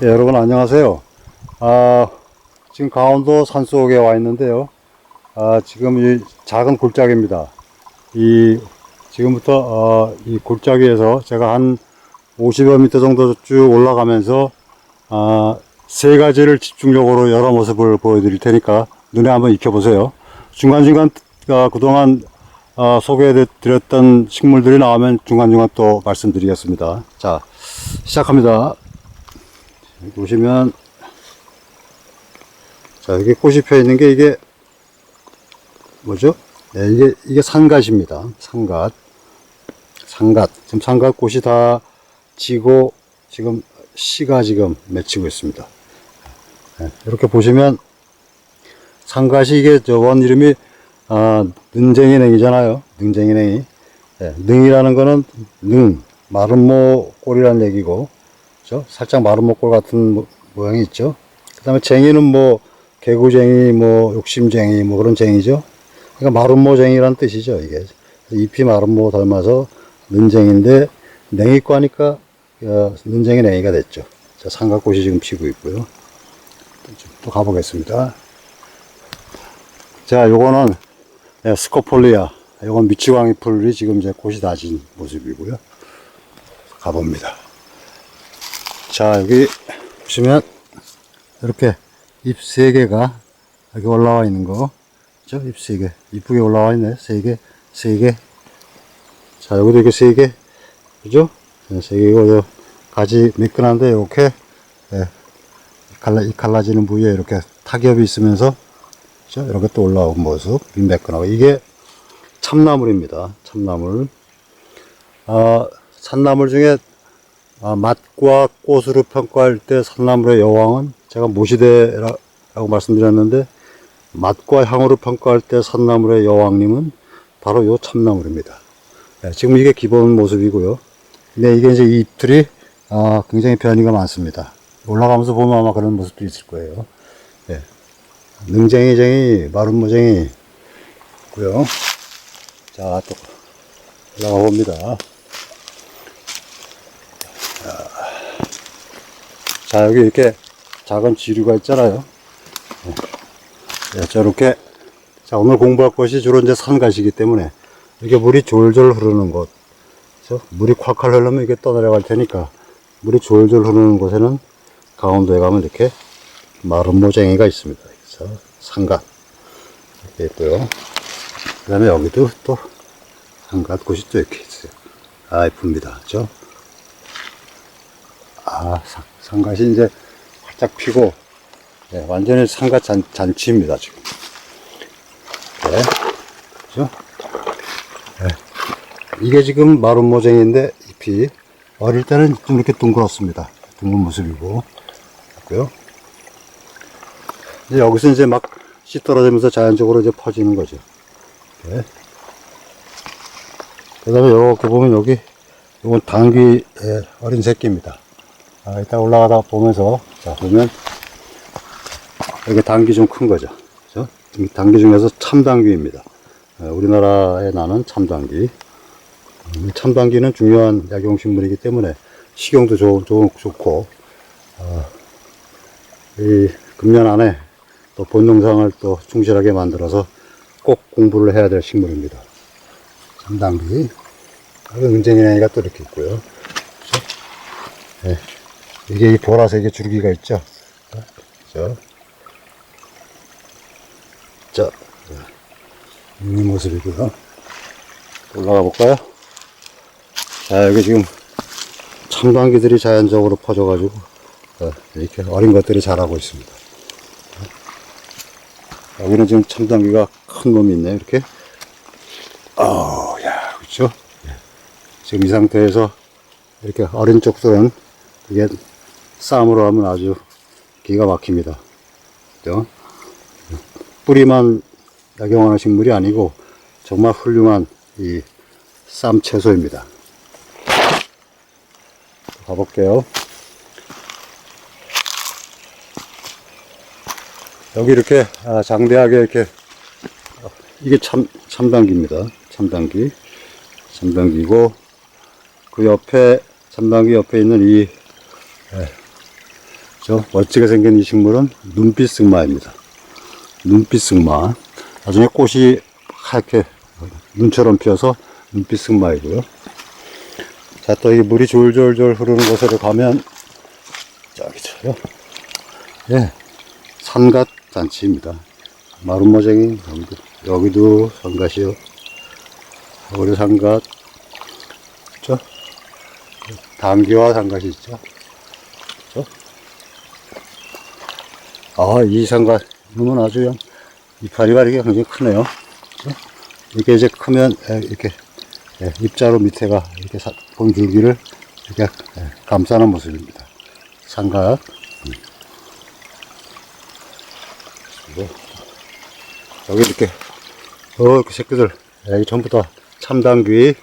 예, 여러분 안녕하세요. 지금 강원도 산속에 와 있는데요. 지금 이 작은 골짜기입니다. 지금부터 이 골짜기에서 제가 한 50여 미터 정도 쭉 올라가면서 세 가지를 집중적으로 여러 모습을 보여드릴 테니까 눈에 한번 익혀보세요. 중간중간 그동안 소개해드렸던 식물들이 나오면 중간중간 또 말씀드리겠습니다. 자, 시작합니다. 여기 보시면, 자, 여기 꽃이 펴 있는 게 이게 뭐죠? 네, 이게 산갓입니다. 산갓. 지금 산갓꽃이 다 지고 지금 씨가 지금 맺히고 있습니다. 네, 이렇게 보시면 산갓이 이게 원 이름이 능쟁이냉이잖아요. 능쟁이냉이. 네, 능이라는 거는 마름모 꼴이라는 얘기고, 그렇죠? 살짝 마름모 꼴 같은 모양이 있죠. 그 다음에 쟁이는 뭐 개구쟁이, 뭐 욕심쟁이, 뭐 그런 쟁이죠. 그러니까 마름모쟁이라는 뜻이죠. 이게 잎이 마름모 닮아서 능쟁인데 냉이과 하니까 능쟁이 냉이가 됐죠. 자, 삼각꽃이 지금 피고 있고요. 또 가보겠습니다. 자, 요거는 스코폴리아. 요건 미치광이 풀이 지금 이제 꽃이 다진 모습이고요. 가봅니다. 자, 여기 보시면 이렇게 잎 3개가 여기 올라와 있는 거, 그죠? 잎 3개 이쁘게 올라와 있네. 3개. 자, 여기도 이렇게 3개, 그죠? 3개고 가지 매끈한데 이렇게 갈라지는 부위에 이렇게 타겹이 있으면서, 그죠? 이렇게 또 올라온 모습, 매끈하고. 이게 참나물입니다. 참나물. 산나물 중에 맛과 꽃으로 평가할 때 산나물의 여왕은 제가 모시대라고 말씀드렸는데, 맛과 향으로 평가할 때 산나물의 여왕님은 바로 요 참나물입니다. 네, 지금 이게 기본 모습이고요. 근데 이게 이제 이 잎들이 굉장히 변이가 많습니다. 올라가면서 보면 아마 그런 모습도 있을 거예요. 네. 능쟁이쟁이, 마름모쟁이 있고요. 자, 또 올라가 봅니다. 자, 여기 이렇게 작은 지류가 있잖아요. 네, 저렇게. 자, 오늘 공부할 것이 주로 이제 산갓이기 때문에 이렇게 물이 졸졸 흐르는 곳, 그렇죠? 물이 콸콸 흐르면 이게 떠내려갈 테니까 물이 졸졸 흐르는 곳에는 강원도에 가면 이렇게 마름모쟁이가 있습니다. 그래서 산갓 이렇게 있고요. 그 다음에 여기도 또 산갓꽃이 또 이렇게 있어요. 이쁩니다. 그렇죠? 산갓이 이제 활짝 피고, 네, 완전히 산갓 잔치입니다, 지금. 네. 그죠? 네. 이게 지금 마름모쟁이인데, 잎이, 어릴 때는 좀 이렇게 둥그렇습니다. 둥근 모습이고, 있고요. 이제 여기서 이제 막 씨 떨어지면서 자연적으로 이제 퍼지는 거죠. 네. 그 다음에 이렇게 보면 여기, 이건 당귀 어린 새끼입니다. 이따 올라가다 보면서, 자, 보면, 이게 당귀 좀 큰 거죠. 그죠? 당귀 중에서 참당귀입니다. 우리나라에 나는 참당귀. 참당귀는 중요한 약용식물이기 때문에 식용도 좋고, 이 금년 안에 또 본 영상을 또 충실하게 만들어서 꼭 공부를 해야 될 식물입니다. 참당귀. 은쟁이냉이가 또 이렇게 있고요. 그죠? 네. 이게 이 보라색의 줄기가 있죠. 그죠? 자, 이 모습이고요. 올라가 볼까요? 자, 여기 지금 참당귀들이 자연적으로 퍼져가지고 이렇게 어린 것들이 자라고 있습니다. 여기는 지금 참당귀가 큰 놈이 있네요. 이렇게. 야, 그렇죠? 지금 이 상태에서 이렇게 어린 쪽들은 이게 쌈으로 하면 아주 기가 막힙니다. 그죠? 뿌리만 약용하는 식물이 아니고 정말 훌륭한 이 쌈 채소입니다. 가볼게요. 여기 이렇게 장대하게 이렇게 이게 참당귀입니다. 참당귀고 그 옆에 참당귀 옆에 있는 이 저 멋지게 생긴 이 식물은 눈빛 승마입니다. 눈빛 승마. 나중에 꽃이 하얗게 눈처럼 피어서 눈빛 승마이고요. 자, 또 이 물이 졸졸졸 흐르는 곳으로 가면 저기서요. 예, 산갓 잔치입니다. 마름모쟁이 여기도 산갓이요. 여기도 산갓. 그죠? 당귀와 산갓이 있죠. 그죠? 아, 이 산갓은 아주 그냥 이파리가 이렇게 굉장히 크네요. 그죠? 이게 이제 크면 이렇게 입자로 밑에가 이렇게 봉줄기를 이렇게 감싸는 모습입니다. 산갓. 여기 이렇게 그 새끼들 여기 전부 다 참당귀고요.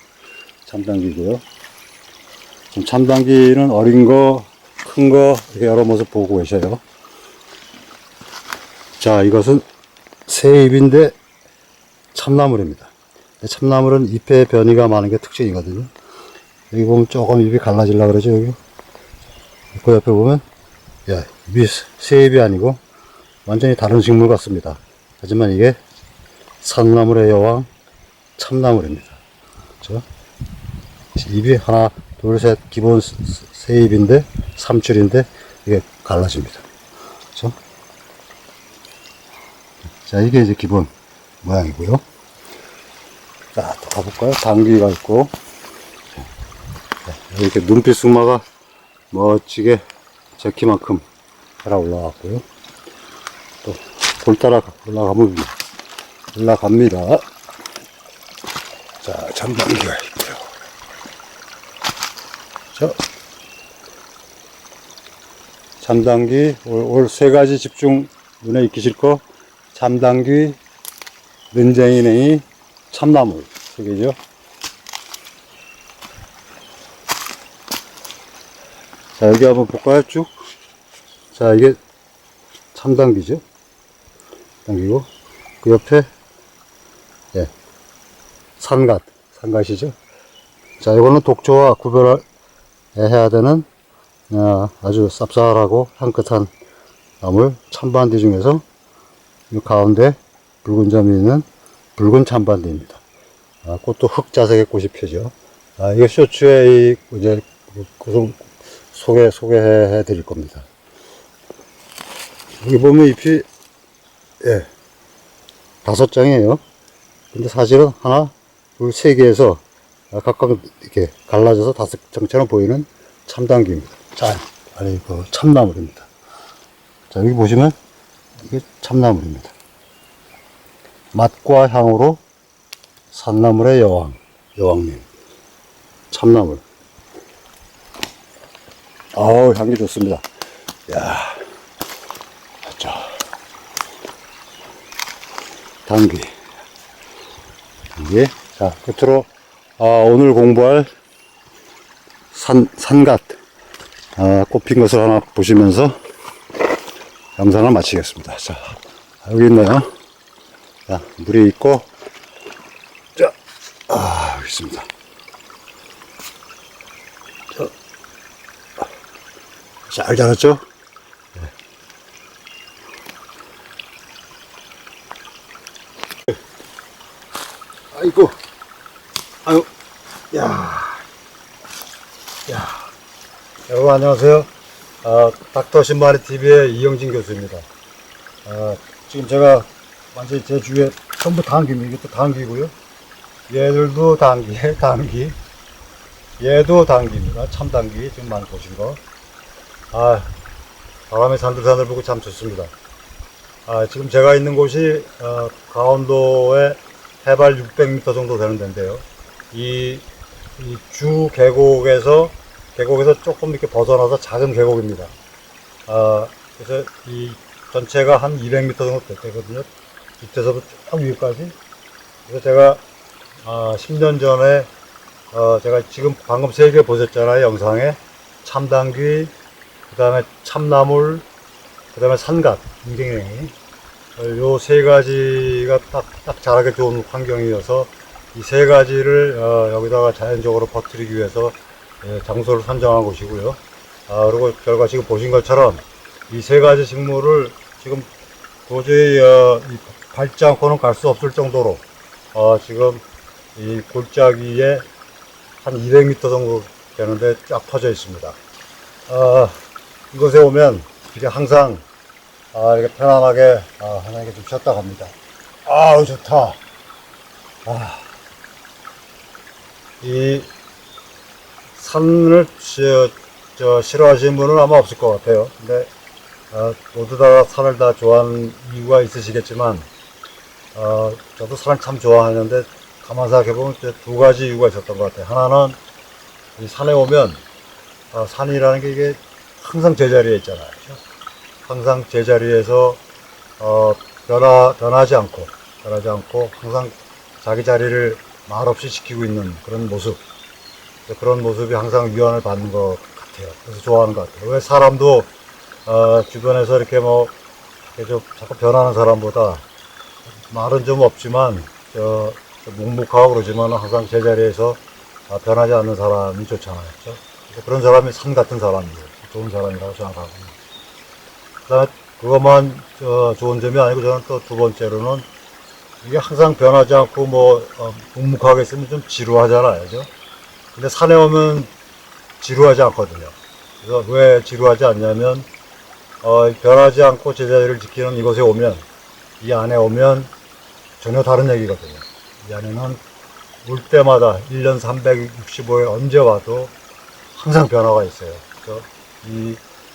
지금 참당귀는 어린 거, 큰 거 이렇게 여러 모습 보고 계셔요. 자, 이것은 새잎인데 참나물입니다. 참나물은 잎에 변이가 많은 게 특징이거든요. 여기 보면 조금 잎이 갈라지려고 그러죠, 여기. 그 옆에 보면, 야, 잎이 새잎이 아니고 완전히 다른 식물 같습니다. 하지만 이게 산나물의 여왕 참나물입니다. 그렇죠? 잎이 하나, 둘, 셋, 기본 새잎인데, 삼줄인데, 이게 갈라집니다. 그렇죠? 자, 이게 이제 기본 모양이고요. 자, 또 가볼까요? 당귀가 있고, 이렇게 눈빛 승마가 멋지게 제 키만큼 따라 올라왔고요. 또, 돌 따라 올라갑니다. 자, 참당귀가 있고요. 자, 참당귀, 올 세 가지 집중 눈에 익히실 거, 참당귀, 는쟁이냉이, 참나물, 세 개죠. 자, 여기 한번 볼까요? 쭉. 자, 이게 참당귀죠. 당기고, 그 옆에, 예, 산갓이죠. 자, 이거는 독초와 구별을 해야 되는, 아주 쌉쌀하고 향긋한 나물, 참반디 중에서, 이 가운데 붉은 점이 있는 붉은 참반디입니다. 꽃도 흑자색의 꽃이 펴죠. 이거 쇼츠에 이제 소개해 드릴 겁니다. 여기 보면 잎이, 예, 5장이에요. 근데 사실은 하나, 둘, 세 개에서 각각 이렇게 갈라져서 5장처럼 보이는 참당귀입니다. 자, 아니, 그 참나물입니다. 자, 여기 보시면 이게 참나물입니다. 맛과 향으로 산나물의 여왕님. 참나물. 아우, 향기 좋습니다. 야, 자, 당귀. 이게, 자, 끝으로, 오늘 공부할 산갓, 꽃핀 것을 하나 보시면서 영상을 마치겠습니다. 자, 여기 있네요. 자, 물이 있고, 자, 여기 있습니다. 자, 잘 자랐죠? 네. 아이고, 아유, 여러분 안녕하세요. 닥터 신마리 TV의 이영진 교수입니다. 지금 제가 완전히 제 주위에 전부 당귀입니다. 이것도 당귀고요. 얘들도 당귀. 얘도 당귀입니다. 참당귀. 지금 많이 보신 거. 바람이 산들산들 불고 참 좋습니다. 지금 제가 있는 곳이, 강원도의 해발 600m 정도 되는 데인데요. 이 주 계곡에서 조금 이렇게 벗어나서 작은 계곡입니다. 그래서 이 전체가 한 200m 정도 되거든요. 밑에서부터 쭉 위까지. 그래서 제가 10년 전에 제가 지금 방금 3개 보셨잖아요. 영상에 참당귀, 그 다음에 참나물, 그 다음에 산갓, 눈쟁이냉이, 요 3가지가 딱 자라기 좋은 환경이어서 이 3가지를 여기다가 자연적으로 퍼뜨리기 위해서 장소를 선정한 곳이고요. 그리고 결과 지금 보신 것처럼 이 세 가지 식물을 지금 도저히 밟지 않고는 갈 수 없을 정도로 지금 이 골짜기에 한 200m 정도 되는데 쫙 퍼져 있습니다. 이곳에 오면 이게 항상 이렇게 편안하게 하나님께 좀 쉬었다 갑니다. 아우 좋다. 이 산을 싫어하시는 분은 아마 없을 것 같아요. 근데 모두 다 산을 다 좋아하는 이유가 있으시겠지만 저도 산을 참 좋아하는데 가만 생각해보면 두 가지 이유가 있었던 것 같아요. 하나는 이 산에 오면 산이라는 게 이게 항상 제자리에 있잖아요. 그렇죠? 항상 제자리에서 변하지 않고 항상 자기 자리를 말없이 지키고 있는 그런 모습, 그런 모습이 항상 위안을 받는 것 같아요. 그래서 좋아하는 것 같아요. 왜 사람도 주변에서 이렇게 이렇게 좀 자꾸 변하는 사람보다 말은 좀 없지만 묵묵하고 그러지만 항상 제자리에서 변하지 않는 사람이 좋잖아요. 그렇죠? 그런 사람이 산 같은 사람이에요. 좋은 사람이라고 생각하고. 그다음에 그것만 좋은 점이 아니고 저는 또 두 번째로는 이게 항상 변하지 않고 묵묵하게 있으면 좀 지루하잖아요. 그죠? 근데 산에 오면 지루하지 않거든요. 그래서 왜 지루하지 않냐면 변하지 않고 제자리를 지키는 이곳에 오면, 이 안에 오면 전혀 다른 얘기거든요. 이 안에는 올 때마다 1년 365일 언제 와도 항상 변화가 있어요. 그래서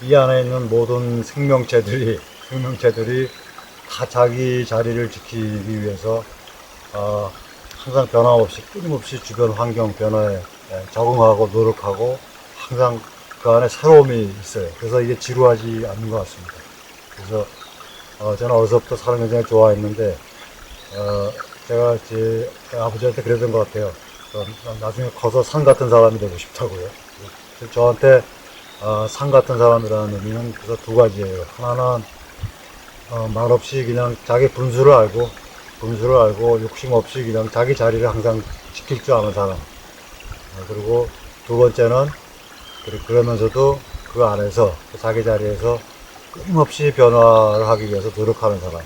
이 안에 있는 모든 생명체들이 다 자기 자리를 지키기 위해서 항상 변함없이 끊임없이 주변 환경 변화에 적응하고 노력하고 항상 그 안에 새로움이 있어요. 그래서 이게 지루하지 않는 것 같습니다. 그래서 저는 어려서부터 산을 굉장히 좋아했는데 제가 제 아버지한테 그랬던 것 같아요. 나중에 커서 산 같은 사람이 되고 싶다고요. 저한테 산 같은 사람이라는 의미는 그래서 두 가지예요. 하나는 말없이 그냥 자기 분수를 알고 욕심 없이 그냥 자기 자리를 항상 지킬 줄 아는 사람. 그리고 두 번째는 그러면서도 그 안에서 자기 자리에서 끊임없이 변화를 하기 위해서 노력하는 사람.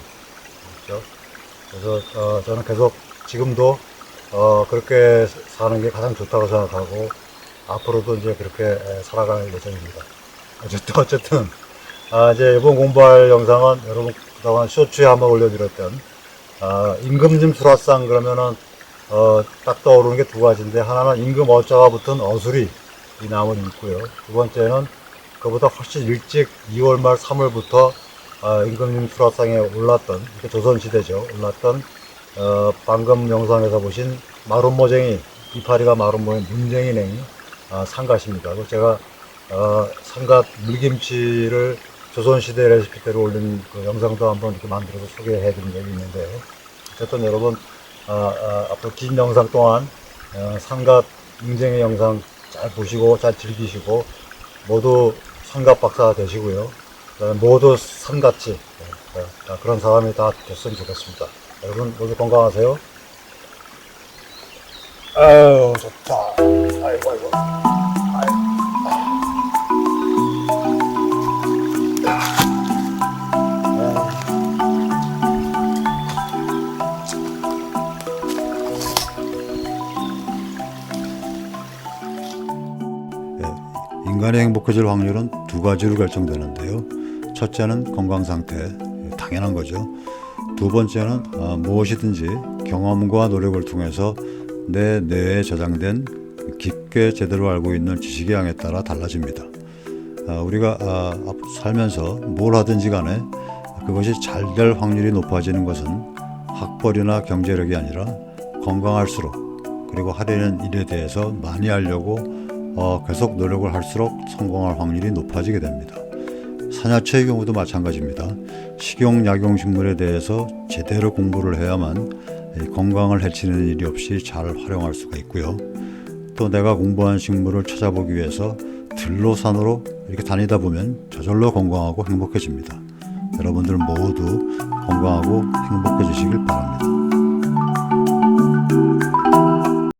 그렇죠? 그래서 저는 계속 지금도 그렇게 사는 게 가장 좋다고 생각하고 앞으로도 이제 그렇게 살아갈 예정입니다. 어쨌든 이제 이번 공부할 영상은 여러분 그동안 쇼츠에 한번 올려드렸던 임금님 수라상 그러면은 딱 떠오르는 게 두 가지인데, 하나는 임금 어자가 붙은 어수리 이 나무는 있고요. 두 번째는 그보다 훨씬 일찍 2월 말 3월부터 임금님 수라상에 올랐던, 조선시대죠, 올랐던 방금 영상에서 보신 마룬모쟁이, 이파리가 마룬모의 문쟁이냉이 상갓입니다. 그리고 제가 상갓 물김치를 조선시대 레시피대로 올린 그 영상도 한번 이렇게 만들어서 소개해 드린 적이 있는데요. 어쨌든 여러분 앞으로 긴 영상 동안 상갓 문쟁이 영상 잘 보시고 잘 즐기시고 모두 상갓 박사 되시고요. 모두 산같이 그런 사람이 다 됐으면 좋겠습니다. 여러분 모두 건강하세요. 아유 좋다. 아이고. 인간이 행복해질 확률은 두 가지로 결정되는데요. 첫째는 건강 상태, 당연한 거죠. 두 번째는 무엇이든지 경험과 노력을 통해서 내 뇌에 저장된 깊게 제대로 알고 있는 지식의 양에 따라 달라집니다. 우리가 살면서 뭘 하든지 간에 그것이 잘 될 확률이 높아지는 것은 학벌이나 경제력이 아니라 건강할수록, 그리고 하려는 일에 대해서 많이 하려고 계속 노력을 할수록 성공할 확률이 높아지게 됩니다. 산야초의 경우도 마찬가지입니다. 식용, 약용 식물에 대해서 제대로 공부를 해야만 건강을 해치는 일이 없이 잘 활용할 수가 있고요. 또 내가 공부한 식물을 찾아보기 위해서 들로 산으로 이렇게 다니다 보면 저절로 건강하고 행복해집니다. 여러분들 모두 건강하고 행복해지시길 바랍니다.